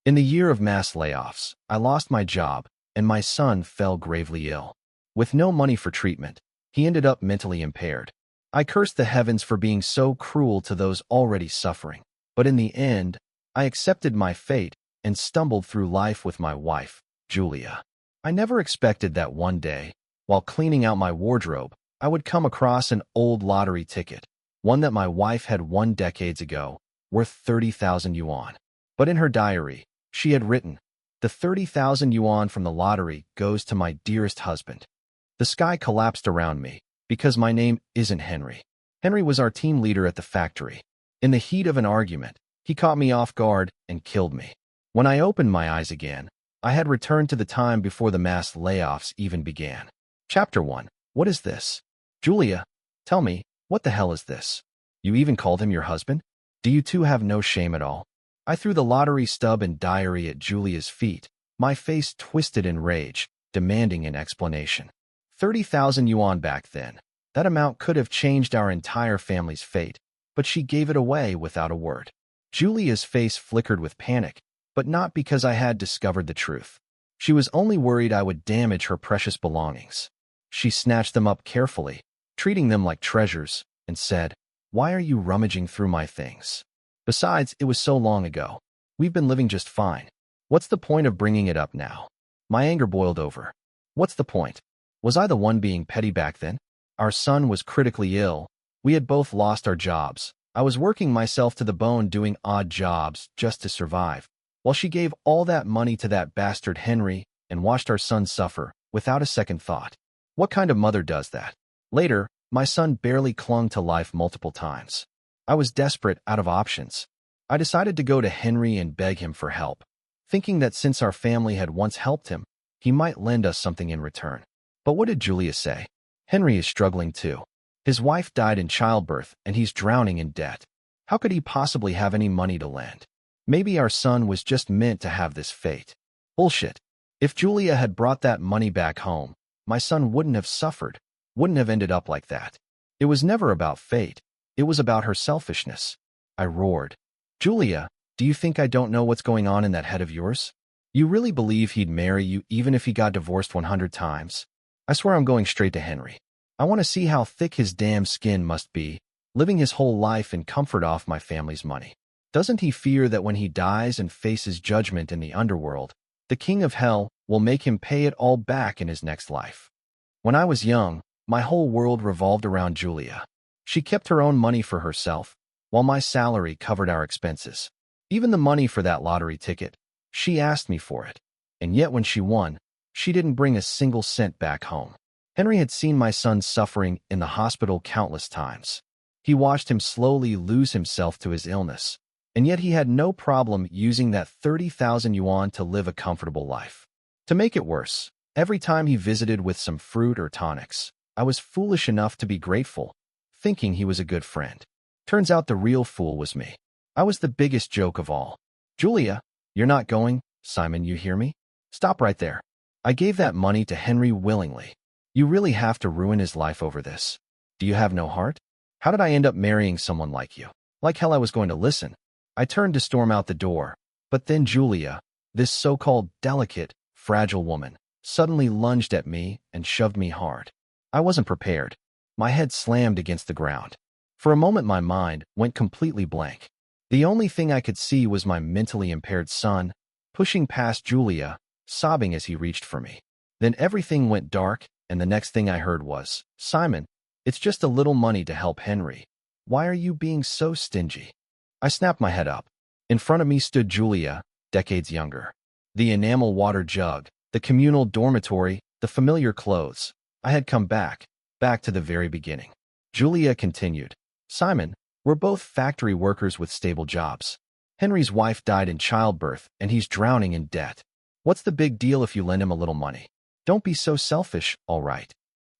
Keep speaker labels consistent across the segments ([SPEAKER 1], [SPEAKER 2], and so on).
[SPEAKER 1] In the year of mass layoffs, I lost my job, and my son fell gravely ill. With no money for treatment, he ended up mentally impaired. I cursed the heavens for being so cruel to those already suffering. But in the end, I accepted my fate and stumbled through life with my wife, Julia. I never expected that one day, while cleaning out my wardrobe, I would come across an old lottery ticket, one that my wife had won decades ago, worth 30,000 yuan. But in her diary, she had written, "The 30,000 yuan from the lottery goes to my dearest husband." The sky collapsed around me, because my name isn't Henry. Henry was our team leader at the factory. In the heat of an argument, he caught me off guard and killed me. When I opened my eyes again, I had returned to the time before the mass layoffs even began. Chapter 1. What is this? Julia, tell me, what the hell is this? You even called him your husband? Do you two have no shame at all? I threw the lottery stub and diary at Julia's feet, my face twisted in rage, demanding an explanation. 30,000 yuan back then. That amount could have changed our entire family's fate, but she gave it away without a word. Julia's face flickered with panic, but not because I had discovered the truth. She was only worried I would damage her precious belongings. She snatched them up carefully, treating them like treasures, and said, "Why are you rummaging through my things? Besides, it was so long ago. We've been living just fine. What's the point of bringing it up now?" My anger boiled over. What's the point? Was I the one being petty back then? Our son was critically ill. We had both lost our jobs. I was working myself to the bone doing odd jobs just to survive, while she gave all that money to that bastard Henry and watched our son suffer without a second thought. What kind of mother does that? Later, my son barely clung to life multiple times. I was desperate, out of options. I decided to go to Henry and beg him for help, thinking that since our family had once helped him, he might lend us something in return. But what did Julia say? Henry is struggling too. His wife died in childbirth and he's drowning in debt. How could he possibly have any money to lend? Maybe our son was just meant to have this fate. Bullshit. If Julia had brought that money back home, my son wouldn't have suffered, wouldn't have ended up like that. It was never about fate. It was about her selfishness. I roared. Julia, do you think I don't know what's going on in that head of yours? You really believe he'd marry you even if he got divorced 100 times? I swear I'm going straight to Henry. I want to see how thick his damn skin must be, living his whole life in comfort off my family's money. Doesn't he fear that when he dies and faces judgment in the underworld, the king of hell will make him pay it all back in his next life? When I was young, my whole world revolved around Julia. She kept her own money for herself, while my salary covered our expenses. Even the money for that lottery ticket, she asked me for it. And yet when she won, she didn't bring a single cent back home. Henry had seen my son suffering in the hospital countless times. He watched him slowly lose himself to his illness, and yet he had no problem using that 30,000 yuan to live a comfortable life. To make it worse, every time he visited with some fruit or tonics, I was foolish enough to be grateful, thinking he was a good friend. Turns out the real fool was me. I was the biggest joke of all. Julia, you're not going, Simon, you hear me? Stop right there. I gave that money to Henry willingly. You really have to ruin his life over this. Do you have no heart? How did I end up marrying someone like you? Like hell I was going to listen. I turned to storm out the door, but then Julia, this so-called delicate, fragile woman, suddenly lunged at me and shoved me hard. I wasn't prepared. My head slammed against the ground. For a moment my mind went completely blank. The only thing I could see was my mentally impaired son, pushing past Julia, sobbing as he reached for me. Then everything went dark, and the next thing I heard was, "Simon, it's just a little money to help Henry. Why are you being so stingy?" I snapped my head up. In front of me stood Julia, decades younger. The enamel water jug, the communal dormitory, the familiar clothes. I had come back to the very beginning. Julia continued, "Simon, we're both factory workers with stable jobs. Henry's wife died in childbirth, and he's drowning in debt. What's the big deal if you lend him a little money? Don't be so selfish, all right."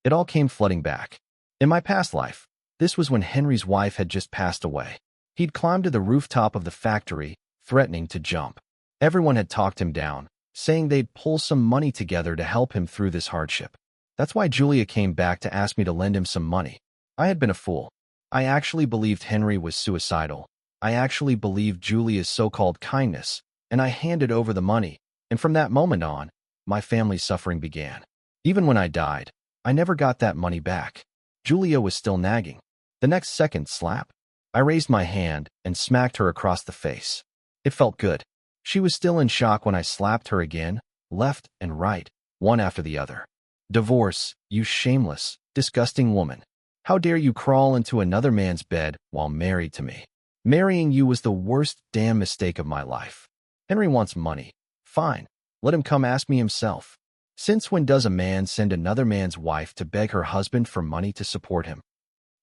[SPEAKER 1] It all came flooding back. In my past life, this was when Henry's wife had just passed away. He'd climbed to the rooftop of the factory, threatening to jump. Everyone had talked him down, saying they'd pull some money together to help him through this hardship. That's why Julia came back to ask me to lend him some money. I had been a fool. I actually believed Henry was suicidal. I actually believed Julia's so-called kindness and I handed over the money, and from that moment on, my family's suffering began. Even when I died, I never got that money back. Julia was still nagging. The next second, slap. I raised my hand and smacked her across the face. It felt good. She was still in shock when I slapped her again, left and right, one after the other. Divorce, you shameless, disgusting woman. How dare you crawl into another man's bed while married to me? Marrying you was the worst damn mistake of my life. Henry wants money. Fine. Let him come ask me himself. Since when does a man send another man's wife to beg her husband for money to support him?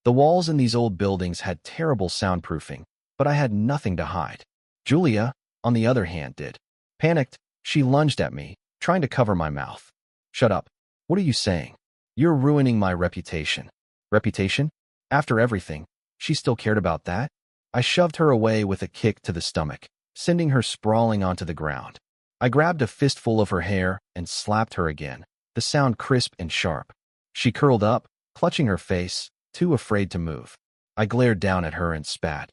[SPEAKER 1] The walls in these old buildings had terrible soundproofing, but I had nothing to hide. Julia, on the other hand, did. Panicked, she lunged at me, trying to cover my mouth. Shut up. What are you saying? You're ruining my reputation. Reputation? After everything, she still cared about that? I shoved her away with a kick to the stomach, sending her sprawling onto the ground. I grabbed a fistful of her hair and slapped her again, the sound crisp and sharp. She curled up, clutching her face, too afraid to move. I glared down at her and spat.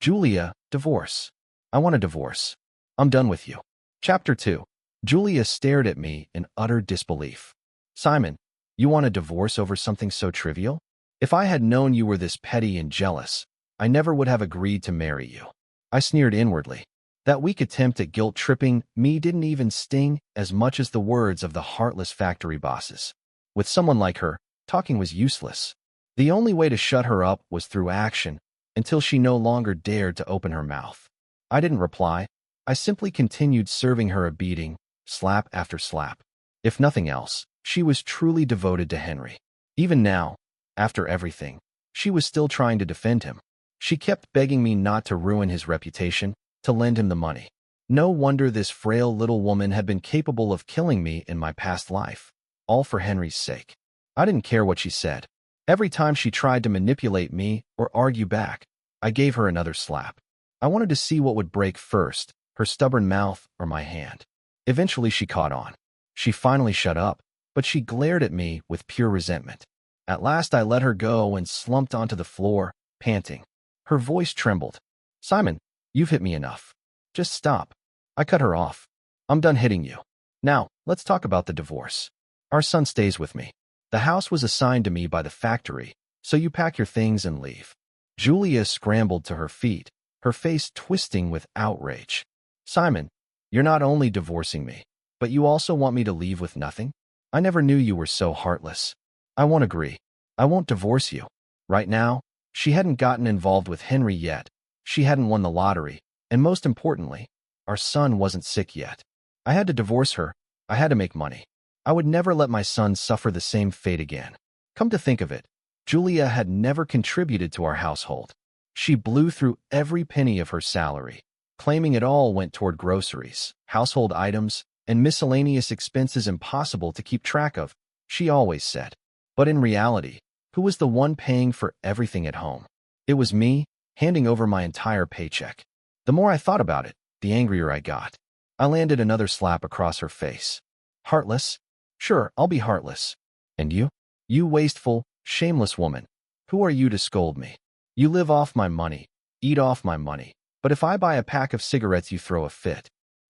[SPEAKER 1] Julia, divorce. I want a divorce. I'm done with you. Chapter 2. Julia stared at me in utter disbelief. Simon, you want a divorce over something so trivial? If I had known you were this petty and jealous, I never would have agreed to marry you. I sneered inwardly. That weak attempt at guilt-tripping me didn't even sting as much as the words of the heartless factory bosses. With someone like her, talking was useless. The only way to shut her up was through action, until she no longer dared to open her mouth. I didn't reply. I simply continued serving her a beating, slap after slap. If nothing else, she was truly devoted to Henry. Even now, after everything, she was still trying to defend him. She kept begging me not to ruin his reputation, to lend him the money. No wonder this frail little woman had been capable of killing me in my past life, all for Henry's sake. I didn't care what she said. Every time she tried to manipulate me or argue back, I gave her another slap. I wanted to see what would break first, her stubborn mouth or my hand. Eventually she caught on. She finally shut up, but she glared at me with pure resentment. At last I let her go and slumped onto the floor, panting. Her voice trembled. Simon, you've hit me enough. Just stop. I cut her off. I'm done hitting you. Now, let's talk about the divorce. Our son stays with me. The house was assigned to me by the factory, so you pack your things and leave. Julia scrambled to her feet, her face twisting with outrage. Simon, you're not only divorcing me, but you also want me to leave with nothing? I never knew you were so heartless. I won't agree. I won't divorce you. Right now, she hadn't gotten involved with Henry yet. She hadn't won the lottery, and most importantly, our son wasn't sick yet. I had to divorce her. I had to make money. I would never let my son suffer the same fate again. Come to think of it, Julia had never contributed to our household. She blew through every penny of her salary, claiming it all went toward groceries, household items, and miscellaneous expenses impossible to keep track of, she always said. But in reality, who was the one paying for everything at home? It was me, handing over my entire paycheck. The more I thought about it, the angrier I got. I landed another slap across her face. Heartless? Sure, I'll be heartless. And you? You wasteful, shameless woman. Who are you to scold me? You live off my money, eat off my money, but if I buy a pack of cigarettes you throw a fit.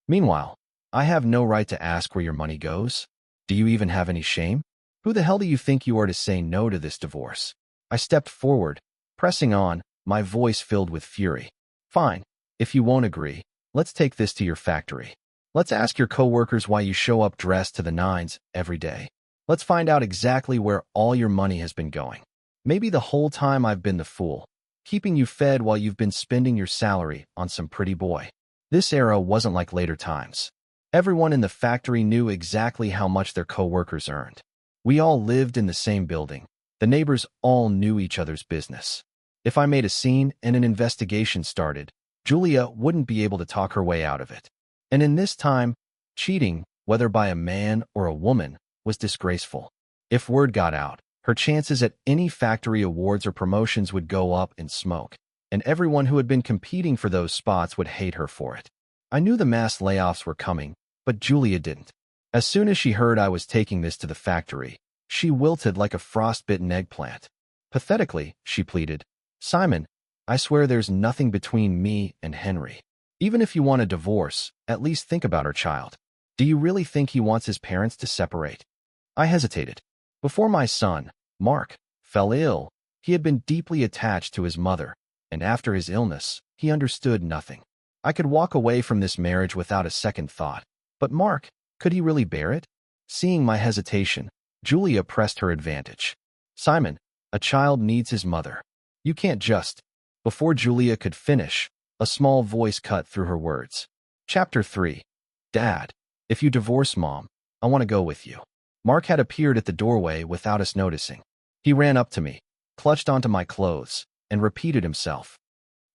[SPEAKER 1] Meanwhile, I have no right to ask where your money goes. Do you even have any shame? Who the hell do you think you are to say no to this divorce? I stepped forward, pressing on, my voice filled with fury. Fine, if you won't agree, let's take this to your factory. Let's ask your coworkers why you show up dressed to the nines every day. Let's find out exactly where all your money has been going. Maybe the whole time I've been the fool, keeping you fed while you've been spending your salary on some pretty boy. This era wasn't like later times. Everyone in the factory knew exactly how much their coworkers earned. We all lived in the same building. The neighbors all knew each other's business. If I made a scene and an investigation started, Julia wouldn't be able to talk her way out of it. And in this time, cheating, whether by a man or a woman, was disgraceful. If word got out, her chances at any factory awards or promotions would go up in smoke, and everyone who had been competing for those spots would hate her for it. I knew the mass layoffs were coming, but Julia didn't. As soon as she heard I was taking this to the factory, she wilted like a frostbitten eggplant. Pathetically, she pleaded, Simon, I swear there's nothing between me and Henry. Even if you want a divorce, at least think about our child. Do you really think he wants his parents to separate? I hesitated. Before my son, Mark, fell ill, he had been deeply attached to his mother, and after his illness, he understood nothing. I could walk away from this marriage without a second thought. But Mark, could he really bear it? Seeing my hesitation, Julia pressed her advantage. Simon, a child needs his mother. You can't just. Before Julia could finish, a small voice cut through her words. Chapter 3. Dad, if you divorce Mom, I want to go with you. Mark had appeared at the doorway without us noticing. He ran up to me, clutched onto my clothes, and repeated himself.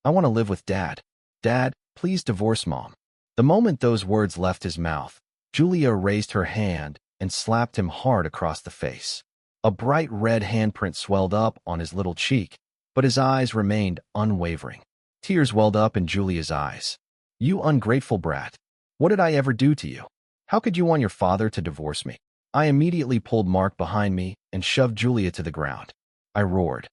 [SPEAKER 1] I want to live with Dad. Dad, please divorce Mom. The moment those words left his mouth, Julia raised her hand and slapped him hard across the face. A bright red handprint swelled up on his little cheek, but his eyes remained unwavering. Tears welled up in Julia's eyes. You ungrateful brat. What did I ever do to you? How could you want your father to divorce me? I immediately pulled Mark behind me and shoved Julia to the ground. I roared.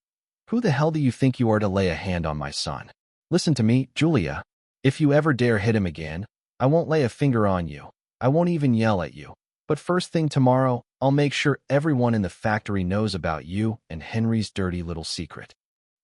[SPEAKER 1] Who the hell do you think you are to lay a hand on my son? Listen to me, Julia. If you ever dare hit him again, I won't lay a finger on you. I won't even yell at you. But first thing tomorrow, I'll make sure everyone in the factory knows about you and Henry's dirty little secret.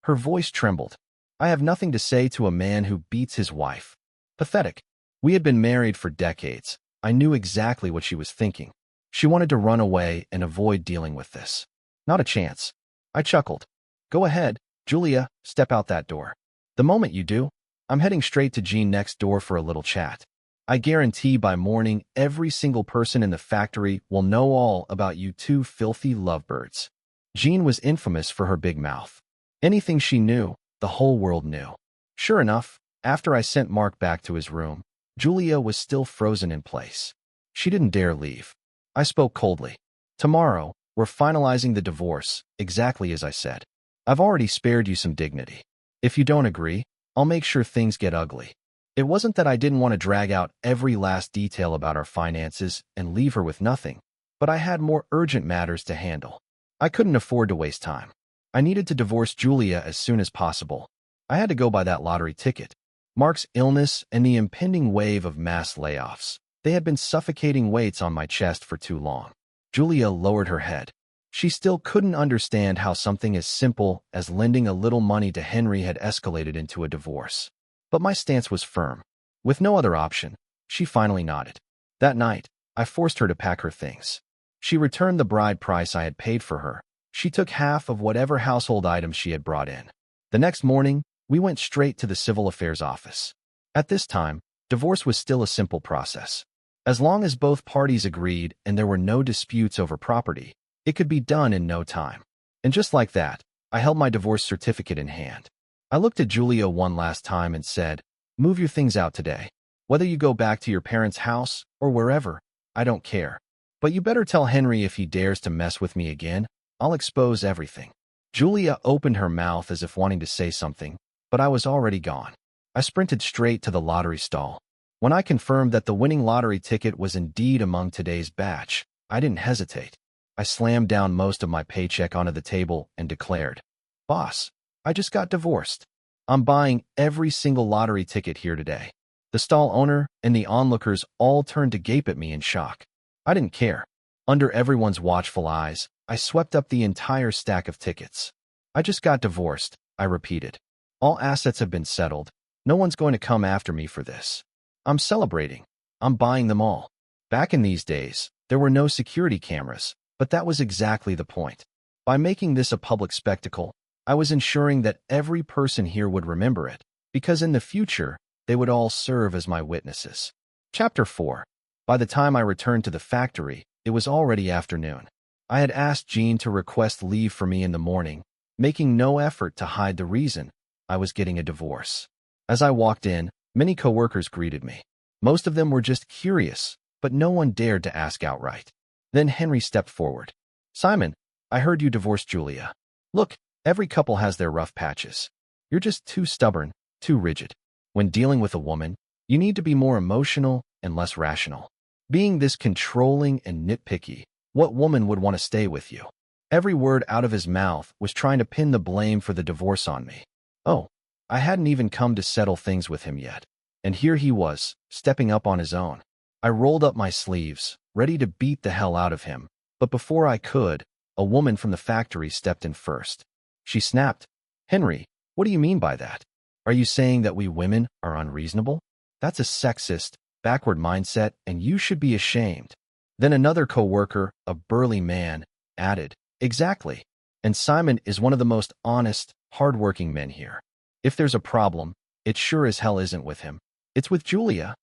[SPEAKER 1] Her voice trembled. I have nothing to say to a man who beats his wife. Pathetic. We had been married for decades. I knew exactly what she was thinking. She wanted to run away and avoid dealing with this. Not a chance. I chuckled. Go ahead, Julia, step out that door. The moment you do, I'm heading straight to Jean next door for a little chat. I guarantee by morning every single person in the factory will know all about you two filthy lovebirds. Jean was infamous for her big mouth. Anything she knew, the whole world knew. Sure enough, after I sent Mark back to his room, Julia was still frozen in place. She didn't dare leave. I spoke coldly. Tomorrow, we're finalizing the divorce, exactly as I said. I've already spared you some dignity. If you don't agree, I'll make sure things get ugly. It wasn't that I didn't want to drag out every last detail about our finances and leave her with nothing, but I had more urgent matters to handle. I couldn't afford to waste time. I needed to divorce Julia as soon as possible. I had to go by that lottery ticket. Mark's illness and the impending wave of mass layoffs. They had been suffocating weights on my chest for too long. Julia lowered her head. She still couldn't understand how something as simple as lending a little money to Henry had escalated into a divorce. But my stance was firm. With no other option, she finally nodded. That night, I forced her to pack her things. She returned the bride price I had paid for her. She took half of whatever household items she had brought in. The next morning, we went straight to the civil affairs office. At this time, divorce was still a simple process. As long as both parties agreed and there were no disputes over property, it could be done in no time. And just like that, I held my divorce certificate in hand. I looked at Julia one last time and said, move your things out today. Whether you go back to your parents' house or wherever, I don't care. But you better tell Henry if he dares to mess with me again, I'll expose everything. Julia opened her mouth as if wanting to say something, but I was already gone. I sprinted straight to the lottery stall. When I confirmed that the winning lottery ticket was indeed among today's batch, I didn't hesitate. I slammed down most of my paycheck onto the table and declared, Boss, I just got divorced. I'm buying every single lottery ticket here today. The stall owner and the onlookers all turned to gape at me in shock. I didn't care. Under everyone's watchful eyes, I swept up the entire stack of tickets. I just got divorced, I repeated. All assets have been settled. No one's going to come after me for this. I'm celebrating. I'm buying them all. Back in these days, there were no security cameras, but that was exactly the point. By making this a public spectacle, I was ensuring that every person here would remember it, because in the future, they would all serve as my witnesses. Chapter 4. By the time I returned to the factory, it was already afternoon. I had asked Jean to request leave for me in the morning, making no effort to hide the reason I was getting a divorce. As I walked in, many coworkers greeted me. Most of them were just curious, but no one dared to ask outright. Then Henry stepped forward. Simon, I heard you divorced Julia. Look, every couple has their rough patches. You're just too stubborn, too rigid. When dealing with a woman, you need to be more emotional and less rational. Being this controlling and nitpicky, what woman would want to stay with you? Every word out of his mouth was trying to pin the blame for the divorce on me. Oh, I hadn't even come to settle things with him yet. And here he was, stepping up on his own. I rolled up my sleeves, ready to beat the hell out of him, but before I could, a woman from the factory stepped in first. She snapped, "Henry, what do you mean by that? Are you saying that we women are unreasonable? That's a sexist, backward mindset, and you should be ashamed." Then another co-worker, a burly man, added, "Exactly. And Simon is one of the most honest, hard-working men here. If there's a problem, it sure as hell isn't with him. It's with Julia."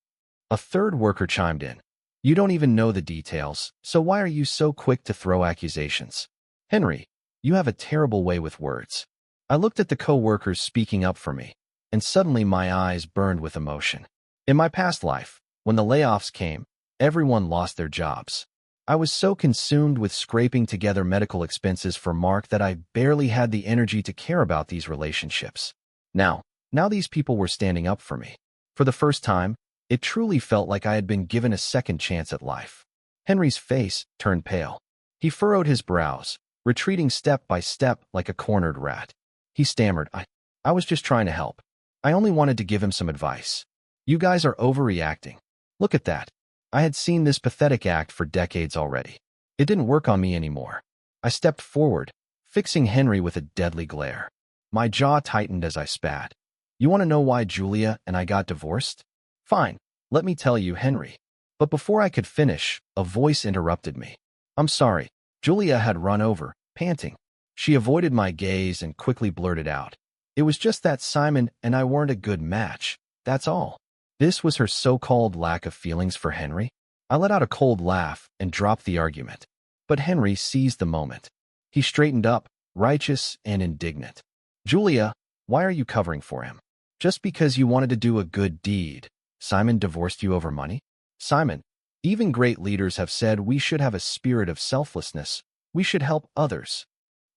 [SPEAKER 1] A third worker chimed in, "You don't even know the details, so why are you so quick to throw accusations? Henry, you have a terrible way with words." I looked at the co-workers speaking up for me, and suddenly my eyes burned with emotion. In my past life, when the layoffs came, everyone lost their jobs. I was so consumed with scraping together medical expenses for Mark that I barely had the energy to care about these relationships. Now these people were standing up for me. For the first time, it truly felt like I had been given a second chance at life. Henry's face turned pale. He furrowed his brows, retreating step by step like a cornered rat. He stammered, I was just trying to help. I only wanted to give him some advice. You guys are overreacting. Look at that. I had seen this pathetic act for decades already. It didn't work on me anymore. I stepped forward, fixing Henry with a deadly glare. My jaw tightened as I spat. You want to know why Julia and I got divorced? Fine, let me tell you, Henry. But before I could finish, a voice interrupted me. I'm sorry. Julia had run over, panting. She avoided my gaze and quickly blurted out, "It was just that Simon and I weren't a good match, that's all." This was her so-called lack of feelings for Henry? I let out a cold laugh and dropped the argument. But Henry seized the moment. He straightened up, righteous and indignant. "Julia, why are you covering for him? Just because you wanted to do a good deed. Simon divorced you over money? Simon, even great leaders have said we should have a spirit of selflessness. We should help others."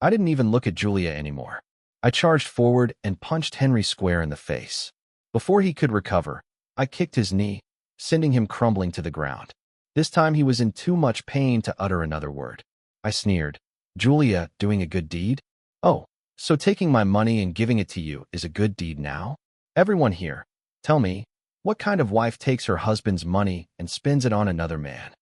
[SPEAKER 1] I didn't even look at Julia anymore. I charged forward and punched Henry square in the face. Before he could recover, I kicked his knee, sending him crumbling to the ground. This time he was in too much pain to utter another word. I sneered, "Julia doing a good deed? Oh, so taking my money and giving it to you is a good deed now? Everyone here, tell me, what kind of wife takes her husband's money and spends it on another man?"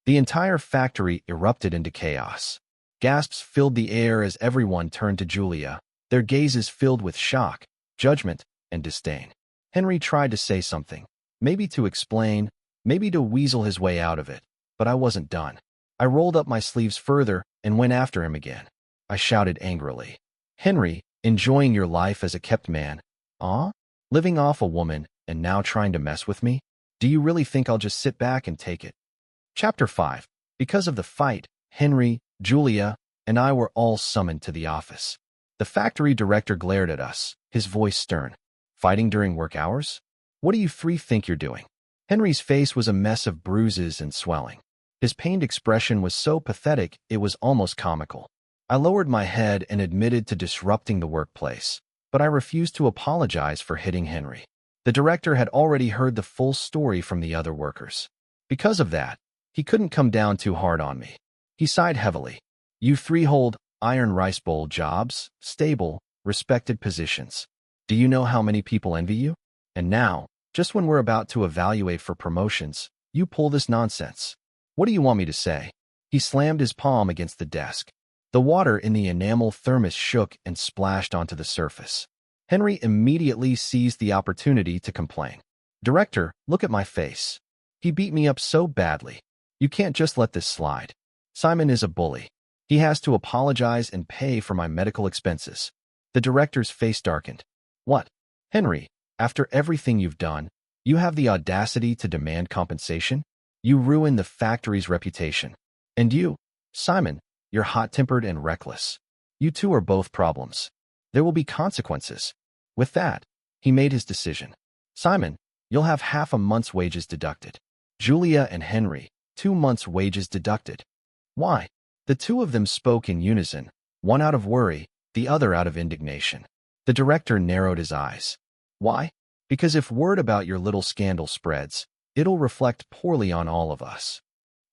[SPEAKER 1] The entire factory erupted into chaos. Gasps filled the air as everyone turned to Julia, their gazes filled with shock, judgment, and disdain. Henry tried to say something, maybe to explain, maybe to weasel his way out of it, but I wasn't done. I rolled up my sleeves further and went after him again. I shouted angrily, "Henry, enjoying your life as a kept man? Living off a woman and now trying to mess with me? Do you really think I'll just sit back and take it?" Chapter 5. Because of the fight, Henry, Julia, and I were all summoned to the office. The factory director glared at us, his voice stern. "Fighting during work hours? What do you three think you're doing?" Henry's face was a mess of bruises and swelling. His pained expression was so pathetic it was almost comical. I lowered my head and admitted to disrupting the workplace, but I refused to apologize for hitting Henry. The director had already heard the full story from the other workers. Because of that, he couldn't come down too hard on me. He sighed heavily. "You three hold iron rice bowl jobs, stable, respected positions. Do you know how many people envy you? And now, just when we're about to evaluate for promotions, you pull this nonsense. What do you want me to say?" He slammed his palm against the desk. The water in the enamel thermos shook and splashed onto the surface. Henry immediately seized the opportunity to complain. "Director, look at my face. He beat me up so badly. You can't just let this slide. Simon is a bully. He has to apologize and pay for my medical expenses." The director's face darkened. "What? Henry, after everything you've done, you have the audacity to demand compensation? You ruined the factory's reputation. And you, Simon, you're hot-tempered and reckless. You two are both problems. There will be consequences." With that, he made his decision. "Simon, you'll have half a month's wages deducted. Julia and Henry, 2 months' wages deducted." "Why?" The two of them spoke in unison, one out of worry, the other out of indignation. The director narrowed his eyes. "Why? Because if word about your little scandal spreads, it'll reflect poorly on all of us."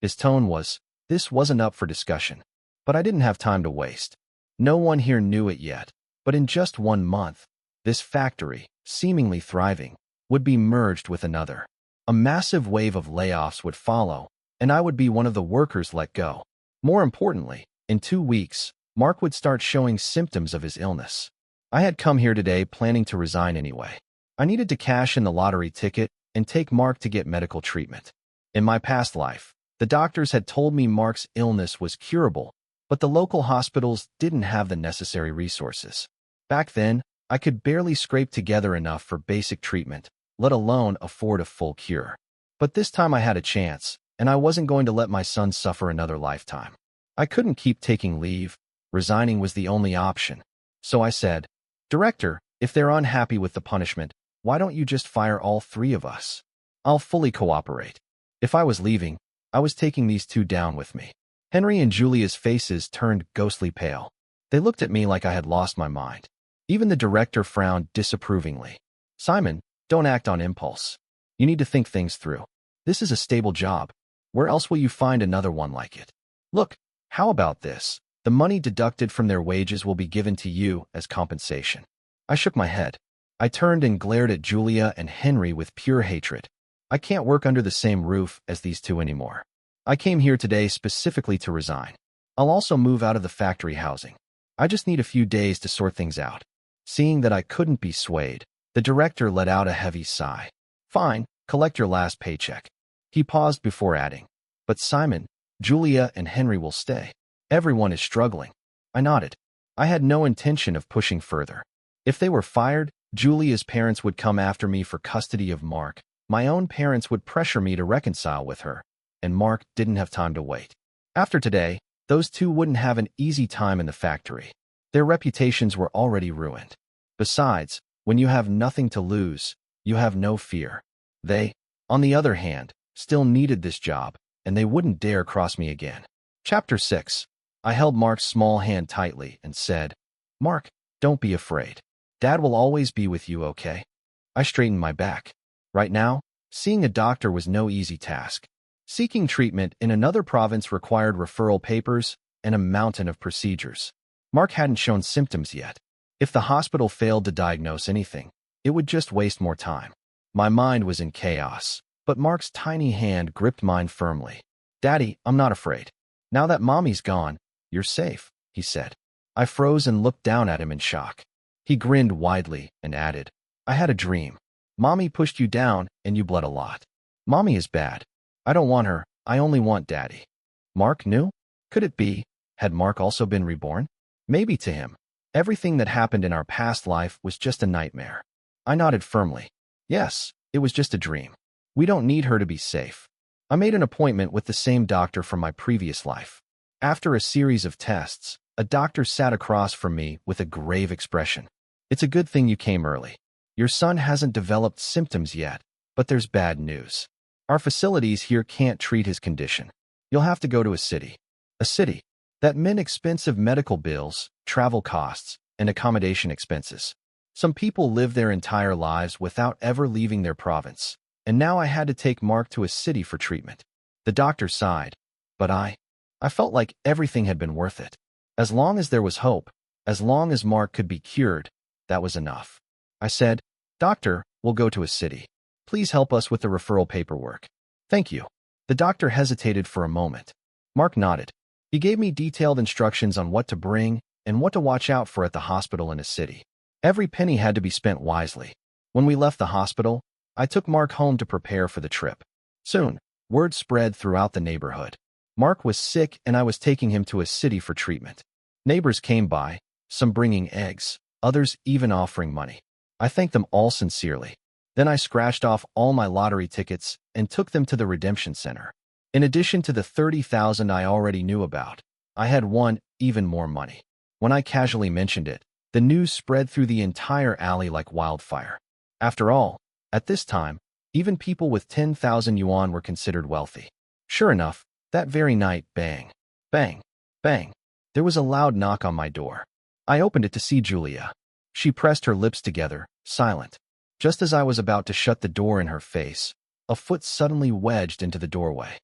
[SPEAKER 1] His tone was, this wasn't up for discussion. But I didn't have time to waste. No one here knew it yet, but in just 1 month, this factory, seemingly thriving, would be merged with another. A massive wave of layoffs would follow, and I would be one of the workers let go. More importantly, in 2 weeks, Mark would start showing symptoms of his illness. I had come here today planning to resign anyway. I needed to cash in the lottery ticket and take Mark to get medical treatment. In my past life, the doctors had told me Mark's illness was curable, but the local hospitals didn't have the necessary resources. Back then, I could barely scrape together enough for basic treatment, let alone afford a full cure. But this time I had a chance, and I wasn't going to let my son suffer another lifetime. I couldn't keep taking leave. Resigning was the only option. So I said, "Director, if they're unhappy with the punishment, why don't you just fire all 3 of us? I'll fully cooperate." If I was leaving, I was taking these 2 down with me. Henry and Julia's faces turned ghostly pale. They looked at me like I had lost my mind. Even the director frowned disapprovingly. "Simon, don't act on impulse. You need to think things through. This is a stable job. Where else will you find another one like it? Look, how about this? The money deducted from their wages will be given to you as compensation." I shook my head. I turned and glared at Julia and Henry with pure hatred. I can't work under the same roof as these 2 anymore. I came here today specifically to resign. I'll also move out of the factory housing. I just need a few days to sort things out. Seeing that I couldn't be swayed, the director let out a heavy sigh. "Fine, collect your last paycheck." He paused before adding, "But Simon, Julia, and Henry will stay. Everyone is struggling." I nodded. I had no intention of pushing further. If they were fired, Julia's parents would come after me for custody of Mark. My own parents would pressure me to reconcile with her, and Mark didn't have time to wait. After today, those 2 wouldn't have an easy time in the factory. Their reputations were already ruined. Besides, when you have nothing to lose, you have no fear. They, on the other hand, still needed this job, and they wouldn't dare cross me again. Chapter 6. I held Mark's small hand tightly and said, "Mark, don't be afraid. Dad will always be with you, okay?" I straightened my back. Right now, seeing a doctor was no easy task. Seeking treatment in another province required referral papers and a mountain of procedures. Mark hadn't shown symptoms yet. If the hospital failed to diagnose anything, it would just waste more time. My mind was in chaos, but Mark's tiny hand gripped mine firmly. "Daddy, I'm not afraid. Now that Mommy's gone, you're safe," he said. I froze and looked down at him in shock. He grinned widely and added, "I had a dream. Mommy pushed you down and you bled a lot. Mommy is bad. I don't want her, I only want Daddy." Mark knew? Could it be? Had Mark also been reborn? Maybe to him, everything that happened in our past life was just a nightmare. I nodded firmly. Yes, it was just a dream. We don't need her to be safe. I made an appointment with the same doctor from my previous life. After a series of tests, a doctor sat across from me with a grave expression. "It's a good thing you came early. Your son hasn't developed symptoms yet, but there's bad news. Our facilities here can't treat his condition. You'll have to go to a city." A city. That meant expensive medical bills, travel costs, and accommodation expenses. Some people live their entire lives without ever leaving their province, and now I had to take Mark to a city for treatment. The doctor sighed, but I felt like everything had been worth it. As long as there was hope, as long as Mark could be cured, that was enough. I said, "Doctor, we'll go to a city. Please help us with the referral paperwork." "Thank you." The doctor hesitated for a moment. Mark nodded. He gave me detailed instructions on what to bring and what to watch out for at the hospital in a city. Every penny had to be spent wisely. When we left the hospital, I took Mark home to prepare for the trip. Soon, word spread throughout the neighborhood. Mark was sick and I was taking him to a city for treatment. Neighbors came by, some bringing eggs, others even offering money. I thanked them all sincerely. Then I scratched off all my lottery tickets and took them to the redemption center. In addition to the 30,000 I already knew about, I had won even more money. When I casually mentioned it, the news spread through the entire alley like wildfire. After all, at this time, even people with 10,000 yuan were considered wealthy. Sure enough, that very night, bang, bang, bang, there was a loud knock on my door. I opened it to see Julia. She pressed her lips together, silent. Just as I was about to shut the door in her face, a foot suddenly wedged into the doorway.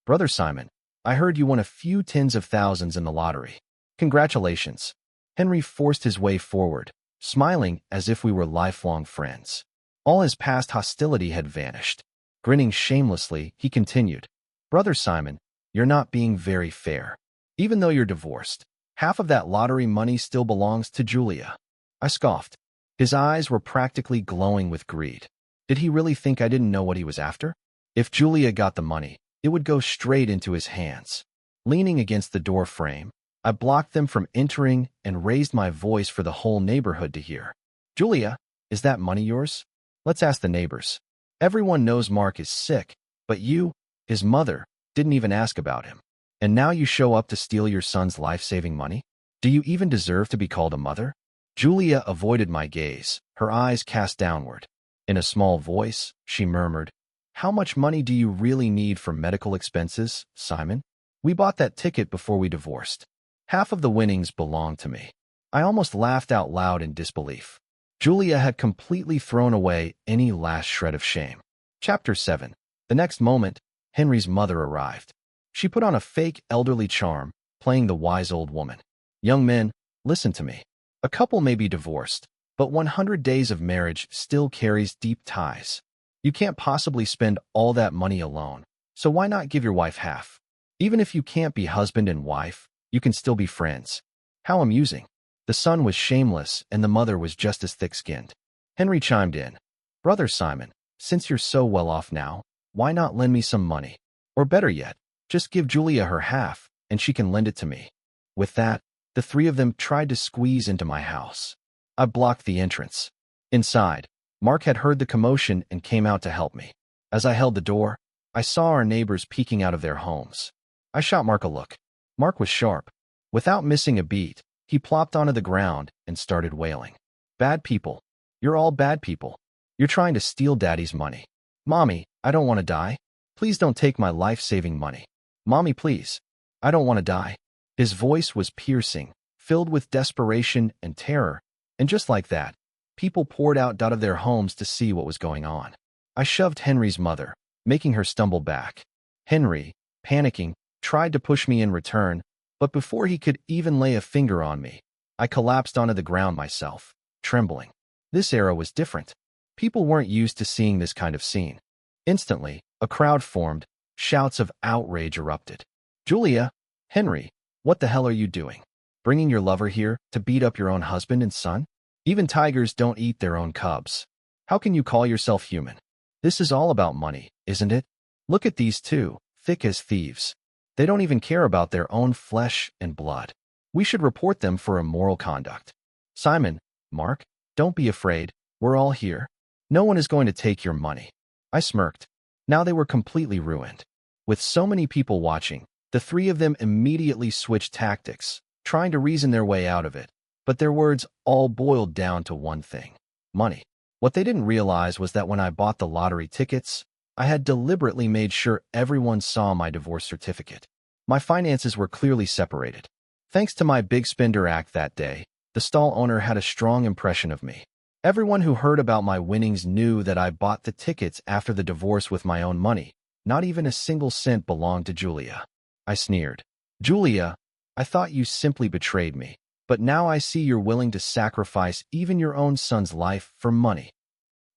[SPEAKER 1] "Brother Simon, I heard you won a few tens of thousands in the lottery. Congratulations." Henry forced his way forward, smiling as if we were lifelong friends. All his past hostility had vanished. Grinning shamelessly, he continued, "Brother Simon, you're not being very fair. Even though you're divorced, half of that lottery money still belongs to Julia." I scoffed. His eyes were practically glowing with greed. Did he really think I didn't know what he was after? If Julia got the money, it would go straight into his hands. Leaning against the door frame, I blocked them from entering and raised my voice for the whole neighborhood to hear. "Julia, is that money yours? Let's ask the neighbors. Everyone knows Mark is sick, but you, his mother, didn't even ask about him. And now you show up to steal your son's life-saving money? Do you even deserve to be called a mother?" Julia avoided my gaze, her eyes cast downward. In a small voice, she murmured, "How much money do you really need for medical expenses, Simon? We bought that ticket before we divorced. Half of the winnings belong to me." I almost laughed out loud in disbelief. Julia had completely thrown away any last shred of shame. Chapter 7. The next moment, Henry's mother arrived. She put on a fake elderly charm, playing the wise old woman. "Young men, listen to me. A couple may be divorced, but 100 days of marriage still carries deep ties. You can't possibly spend all that money alone, so why not give your wife half? Even if you can't be husband and wife, you can still be friends." How amusing. The son was shameless and the mother was just as thick-skinned. Henry chimed in, "Brother Simon, since you're so well off now, why not lend me some money? Or better yet, just give Julia her half, and she can lend it to me." With that, the three of them tried to squeeze into my house. I blocked the entrance. Inside, Mark had heard the commotion and came out to help me. As I held the door, I saw our neighbors peeking out of their homes. I shot Mark a look. Mark was sharp. Without missing a beat, he plopped onto the ground and started wailing. "Bad people. You're all bad people. You're trying to steal Daddy's money. Mommy, I don't want to die. Please don't take my life-saving money. Mommy, please. I don't want to die." His voice was piercing, filled with desperation and terror, and just like that, people poured out of their homes to see what was going on. I shoved Henry's mother, making her stumble back. Henry, panicking, tried to push me in return, but before he could even lay a finger on me, I collapsed onto the ground myself, trembling. This era was different. People weren't used to seeing this kind of scene. Instantly, a crowd formed, shouts of outrage erupted. "Julia, Henry, what the hell are you doing? Bringing your lover here to beat up your own husband and son? Even tigers don't eat their own cubs. How can you call yourself human? This is all about money, isn't it? Look at these two, thick as thieves. They don't even care about their own flesh and blood. We should report them for immoral conduct. Simon, Mark, don't be afraid. We're all here. No one is going to take your money." I smirked. Now they were completely ruined. With so many people watching, the three of them immediately switched tactics, trying to reason their way out of it. But their words all boiled down to one thing: money. What they didn't realize was that when I bought the lottery tickets, I had deliberately made sure everyone saw my divorce certificate. My finances were clearly separated. Thanks to my big spender act that day, the stall owner had a strong impression of me. Everyone who heard about my winnings knew that I bought the tickets after the divorce with my own money. Not even a single cent belonged to Julia. I sneered. "Julia, I thought you simply betrayed me, but now I see you're willing to sacrifice even your own son's life for money."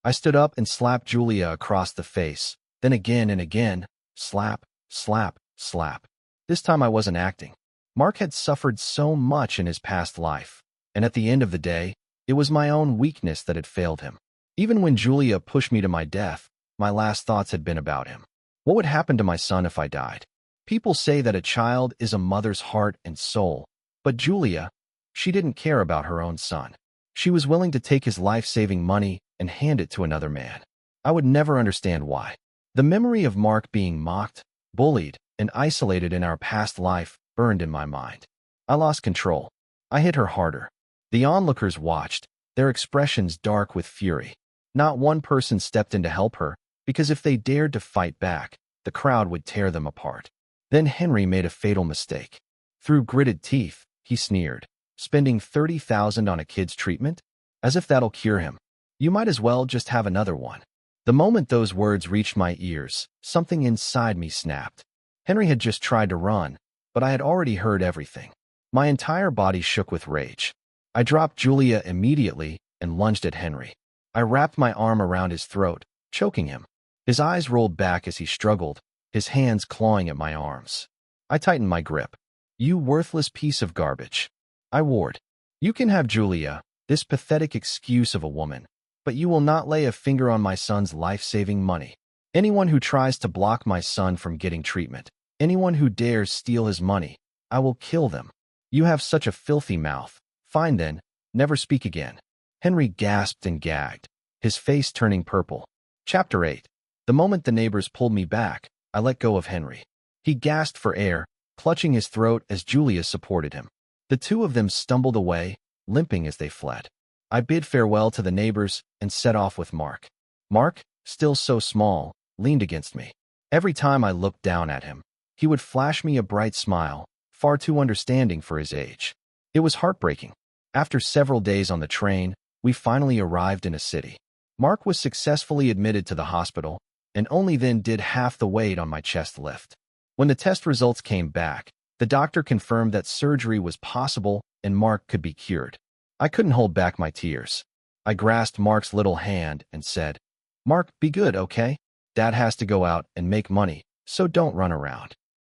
[SPEAKER 1] I stood up and slapped Julia across the face, then again and again, slap, slap, slap. This time I wasn't acting. Mark had suffered so much in his past life, and at the end of the day, it was my own weakness that had failed him. Even when Julia pushed me to my death, my last thoughts had been about him. What would happen to my son if I died? People say that a child is a mother's heart and soul, but Julia, she didn't care about her own son. She was willing to take his life-saving money and hand it to another man. I would never understand why. The memory of Mark being mocked, bullied, and isolated in our past life burned in my mind. I lost control. I hit her harder. The onlookers watched, their expressions dark with fury. Not one person stepped in to help her, because if they dared to fight back, the crowd would tear them apart. Then Henry made a fatal mistake. Through gritted teeth, he sneered, "Spending $30,000 on a kid's treatment? As if that'll cure him. You might as well just have another one." The moment those words reached my ears, something inside me snapped. Henry had just tried to run, but I had already heard everything. My entire body shook with rage. I dropped Julia immediately and lunged at Henry. I wrapped my arm around his throat, choking him. His eyes rolled back as he struggled, his hands clawing at my arms. I tightened my grip. You worthless piece of garbage. I warned. You can have Julia, this pathetic excuse of a woman, but you will not lay a finger on my son's life-saving money. Anyone who tries to block my son from getting treatment, anyone who dares steal his money, I will kill them. You have such a filthy mouth. Fine then, never speak again. Henry gasped and gagged, his face turning purple. Chapter 8. The moment the neighbors pulled me back, I let go of Henry. He gasped for air, clutching his throat as Julia supported him. The two of them stumbled away, limping as they fled. I bid farewell to the neighbors and set off with Mark. Mark, still so small, leaned against me. Every time I looked down at him, he would flash me a bright smile, far too understanding for his age. It was heartbreaking. After several days on the train, we finally arrived in a city. Mark was successfully admitted to the hospital, and only then did half the weight on my chest lift. When the test results came back, the doctor confirmed that surgery was possible and Mark could be cured. I couldn't hold back my tears. I grasped Mark's little hand and said, "Mark, be good, okay? Dad has to go out and make money, so don't run around."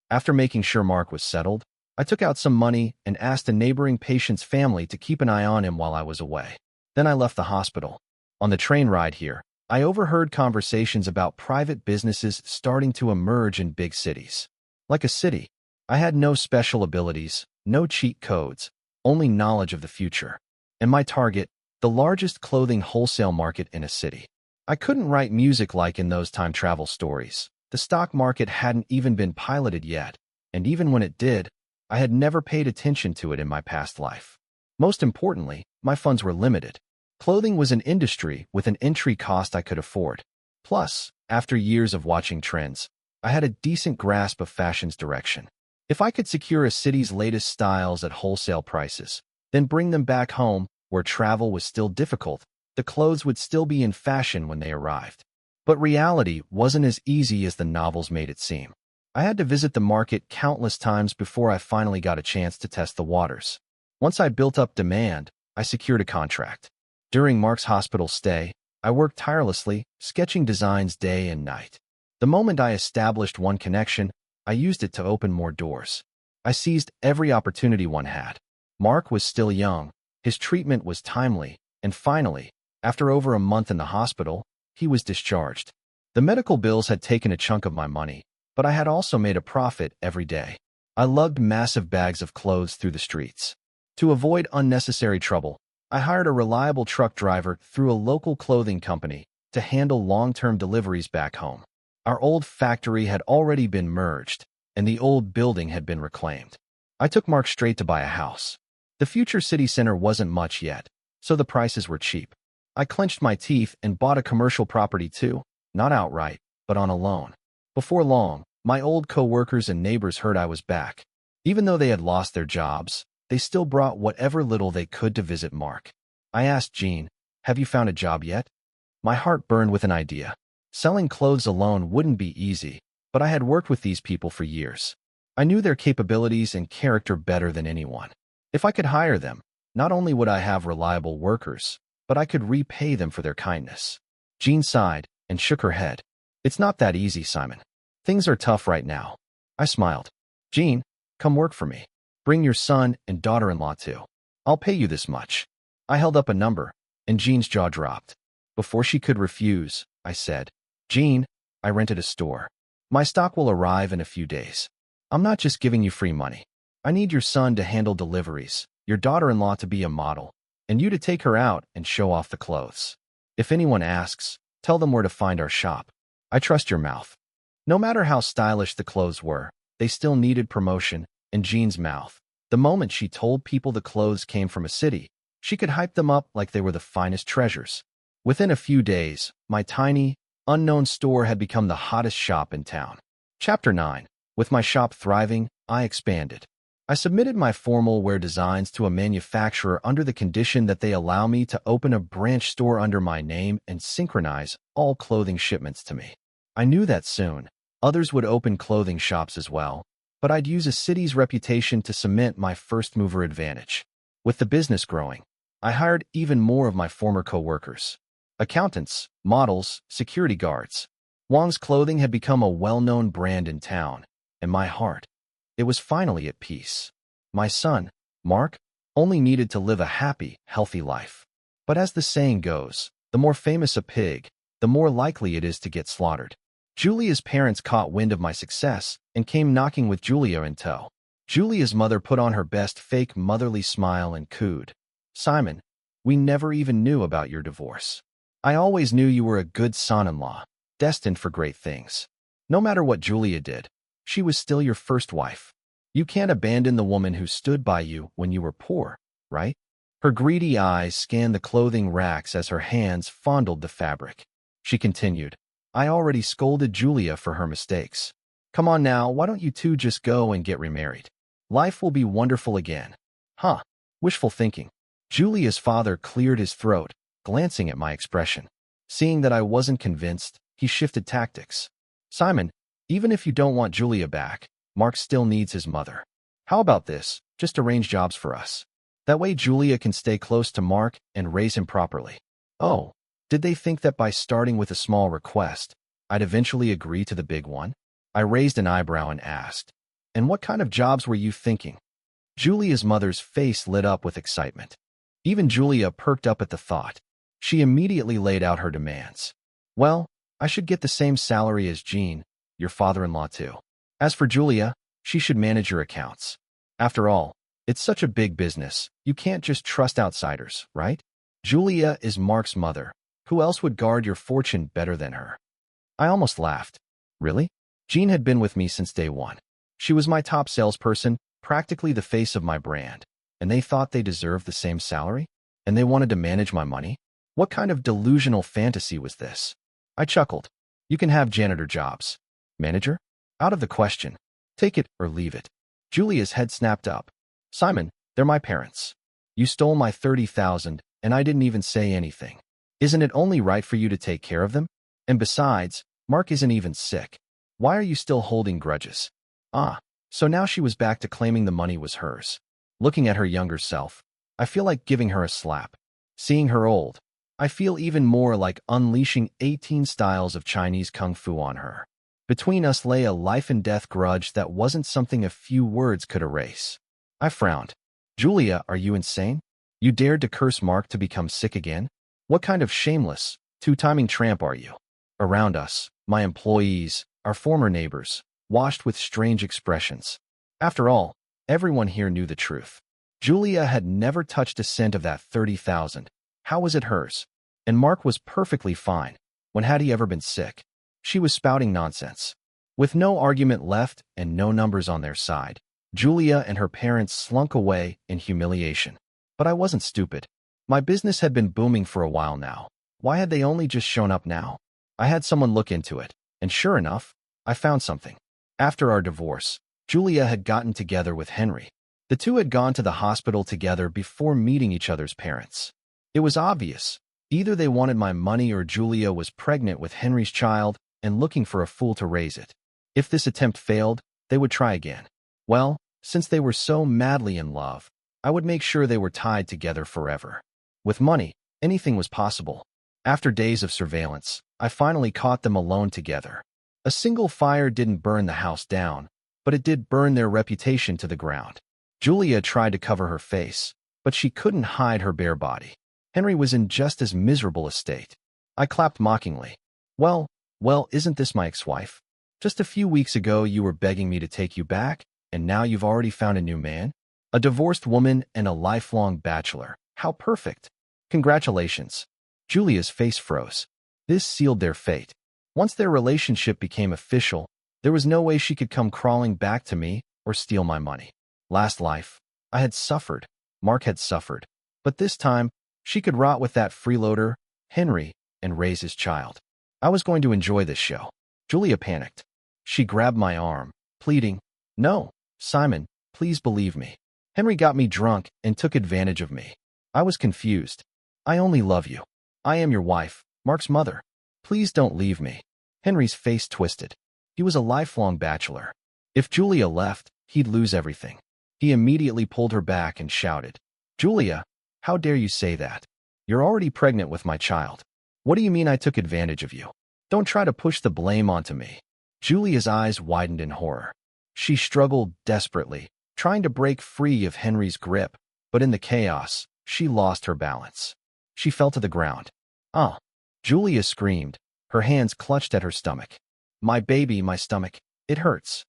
[SPEAKER 1] After making sure Mark was settled, I took out some money and asked a neighboring patient's family to keep an eye on him while I was away. Then I left the hospital. On the train ride here, I overheard conversations about private businesses starting to emerge in big cities. Like a city, I had no special abilities, no cheat codes, only knowledge of the future. And my target, the largest clothing wholesale market in a city. I couldn't write music like in those time travel stories. The stock market hadn't even been piloted yet, and even when it did, I had never paid attention to it in my past life. Most importantly, my funds were limited. Clothing was an industry with an entry cost I could afford. Plus, after years of watching trends, I had a decent grasp of fashion's direction. If I could secure a city's latest styles at wholesale prices, then bring them back home, where travel was still difficult, the clothes would still be in fashion when they arrived. But reality wasn't as easy as the novels made it seem. I had to visit the market countless times before I finally got a chance to test the waters. Once I built up demand, I secured a contract. During Mark's hospital stay, I worked tirelessly, sketching designs day and night. The moment I established one connection, I used it to open more doors. I seized every opportunity one had. Mark was still young, his treatment was timely, and finally, after over a month in the hospital, he was discharged. The medical bills had taken a chunk of my money, but I had also made a profit every day. I lugged massive bags of clothes through the streets. To avoid unnecessary trouble, I hired a reliable truck driver through a local clothing company to handle long-term deliveries back home. Our old factory had already been merged, and the old building had been reclaimed. I took Mark straight to buy a house. The future city center wasn't much yet, so the prices were cheap. I clenched my teeth and bought a commercial property too, not outright, but on a loan. Before long, my old co-workers and neighbors heard I was back. Even though they had lost their jobs, they still brought whatever little they could to visit Mark. I asked Jean, "Have you found a job yet?" My heart burned with an idea. Selling clothes alone wouldn't be easy, but I had worked with these people for years. I knew their capabilities and character better than anyone. If I could hire them, not only would I have reliable workers, but I could repay them for their kindness. Jean sighed and shook her head. "It's not that easy, Simon. Things are tough right now." I smiled. "Jean, come work for me. Bring your son and daughter-in-law too. I'll pay you this much." I held up a number, and Jean's jaw dropped. Before she could refuse, I said, "Jean, I rented a store. My stock will arrive in a few days. I'm not just giving you free money. I need your son to handle deliveries, your daughter-in-law to be a model, and you to take her out and show off the clothes. If anyone asks, tell them where to find our shop. I trust your mouth." No matter how stylish the clothes were, they still needed promotion, and Jean's mouth, the moment she told people the clothes came from a city, she could hype them up like they were the finest treasures. Within a few days, my tiny, unknown store had become the hottest shop in town. Chapter 9. With my shop thriving, I expanded. I submitted my formal wear designs to a manufacturer under the condition that they allow me to open a branch store under my name and synchronize all clothing shipments to me. I knew that soon, others would open clothing shops as well, but I'd use a city's reputation to cement my first-mover advantage. With the business growing, I hired even more of my former co-workers. Accountants, models, security guards. Wang's clothing had become a well-known brand in town, and my heart, it was finally at peace. My son, Mark, only needed to live a happy, healthy life. But as the saying goes, the more famous a pig, the more likely it is to get slaughtered. Julia's parents caught wind of my success and came knocking with Julia in tow. Julia's mother put on her best fake motherly smile and cooed. "Simon, we never even knew about your divorce. I always knew you were a good son-in-law, destined for great things. No matter what Julia did, she was still your first wife. You can't abandon the woman who stood by you when you were poor, right?" Her greedy eyes scanned the clothing racks as her hands fondled the fabric. She continued, "I already scolded Julia for her mistakes. Come on now, why don't you two just go and get remarried? Life will be wonderful again." Huh, wishful thinking. Julia's father cleared his throat, glancing at my expression. Seeing that I wasn't convinced, he shifted tactics. "Simon, even if you don't want Julia back, Mark still needs his mother. How about this? Just arrange jobs for us. That way Julia can stay close to Mark and raise him properly." Oh, did they think that by starting with a small request, I'd eventually agree to the big one? I raised an eyebrow and asked, "And what kind of jobs were you thinking?" Julia's mother's face lit up with excitement. Even Julia perked up at the thought. She immediately laid out her demands. "Well, I should get the same salary as Jean, your father-in-law too. As for Julia, she should manage your accounts. After all, it's such a big business, you can't just trust outsiders, right? Julia is Mark's mother. Who else would guard your fortune better than her?" I almost laughed. Really? Jean had been with me since day one. She was my top salesperson, practically the face of my brand. And they thought they deserved the same salary? And they wanted to manage my money? What kind of delusional fantasy was this? I chuckled. "You can have janitor jobs. Manager? Out of the question. Take it or leave it." Julia's head snapped up. "Simon, they're my parents. You stole my 30,000 and I didn't even say anything. Isn't it only right for you to take care of them? And besides, Mark isn't even sick. Why are you still holding grudges?" Ah, so now she was back to claiming the money was hers. Looking at her younger self, I feel like giving her a slap. Seeing her old, I feel even more like unleashing 18 styles of Chinese kung fu on her. Between us lay a life-and-death grudge that wasn't something a few words could erase. I frowned. "Julia, are you insane? You dared to curse Mark to become sick again? What kind of shameless, two-timing tramp are you?" Around us, my employees, our former neighbors, washed with strange expressions. After all, everyone here knew the truth. Julia had never touched a cent of that 30,000. How was it hers? And Mark was perfectly fine. When had he ever been sick? She was spouting nonsense. With no argument left and no numbers on their side, Julia and her parents slunk away in humiliation. But I wasn't stupid. My business had been booming for a while now. Why had they only just shown up now? I had someone look into it, and sure enough, I found something. After our divorce, Julia had gotten together with Henry. The two had gone to the hospital together before meeting each other's parents. It was obvious. Either they wanted my money or Julia was pregnant with Henry's child and looking for a fool to raise it. If this attempt failed, they would try again. Well, since they were so madly in love, I would make sure they were tied together forever. With money, anything was possible. After days of surveillance, I finally caught them alone together. A single fire didn't burn the house down, but it did burn their reputation to the ground. Julia tried to cover her face, but she couldn't hide her bare body. Henry was in just as miserable a state. I clapped mockingly. Well, isn't this my ex-wife? Just a few weeks ago you were begging me to take you back, and now you've already found a new man? A divorced woman and a lifelong bachelor. How perfect. Congratulations." Julia's face froze. This sealed their fate. Once their relationship became official, there was no way she could come crawling back to me or steal my money. Last life, I had suffered. Mark had suffered. But this time, she could rot with that freeloader, Henry, and raise his child. I was going to enjoy this show. Julia panicked. She grabbed my arm, pleading, "No, Simon, please believe me. Henry got me drunk and took advantage of me. I was confused. I only love you. I am your wife, Mark's mother. Please don't leave me." Henry's face twisted. He was a lifelong bachelor. If Julia left, he'd lose everything. He immediately pulled her back and shouted, "Julia, how dare you say that? You're already pregnant with my child." What do you mean I took advantage of you? Don't try to push the blame onto me. Julia's eyes widened in horror. She struggled desperately, trying to break free of Henry's grip, but in the chaos, she lost her balance. She fell to the ground. Ah! Julia screamed, her hands clutched at her stomach. My baby, my stomach. It hurts.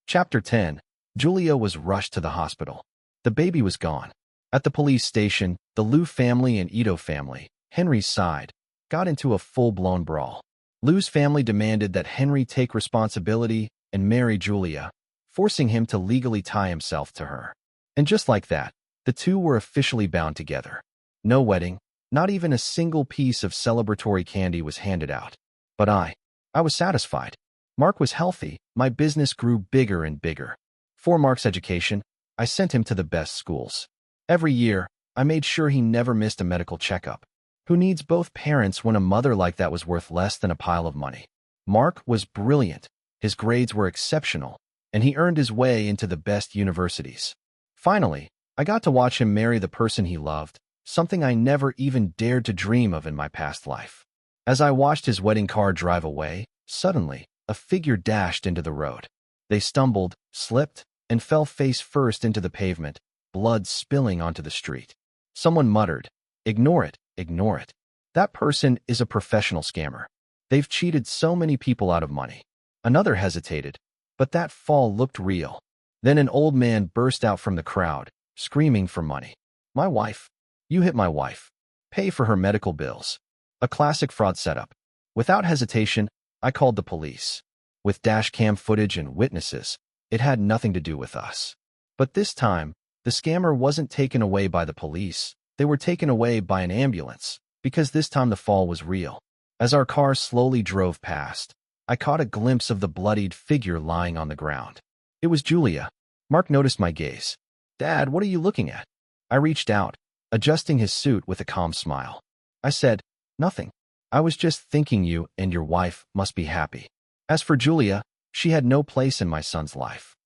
[SPEAKER 1] Chapter 10. Julia was rushed to the hospital. The baby was gone. At the police station, the Liu family and Ito family, Henry's side, got into a full-blown brawl. Liu's family demanded that Henry take responsibility and marry Julia, forcing him to legally tie himself to her. And just like that, the two were officially bound together. No wedding, not even a single piece of celebratory candy was handed out. But I was satisfied. Mark was healthy, my business grew bigger and bigger. For Mark's education, I sent him to the best schools. Every year, I made sure he never missed a medical checkup. Who needs both parents when a mother like that was worth less than a pile of money? Mark was brilliant, his grades were exceptional, and he earned his way into the best universities. Finally, I got to watch him marry the person he loved, something I never even dared to dream of in my past life. As I watched his wedding car drive away, suddenly, a figure dashed into the road. They stumbled, slipped, and fell face first into the pavement, blood spilling onto the street. Someone muttered, "Ignore it, ignore it. That person is a professional scammer. They've cheated so many people out of money." Another hesitated, but that fall looked real. Then an old man burst out from the crowd, screaming for money. "My wife. You hit my wife. Pay for her medical bills." A classic fraud setup. Without hesitation, I called the police. With dashcam footage and witnesses, it had nothing to do with us. But this time, the scammer wasn't taken away by the police. They were taken away by an ambulance, because this time the fall was real. As our car slowly drove past, I caught a glimpse of the bloodied figure lying on the ground. It was Julia. Mark noticed my gaze. "Dad, what are you looking at?" I reached out, adjusting his suit with a calm smile. I said, "Nothing. I was just thinking you and your wife must be happy." As for Julia, she had no place in my son's life.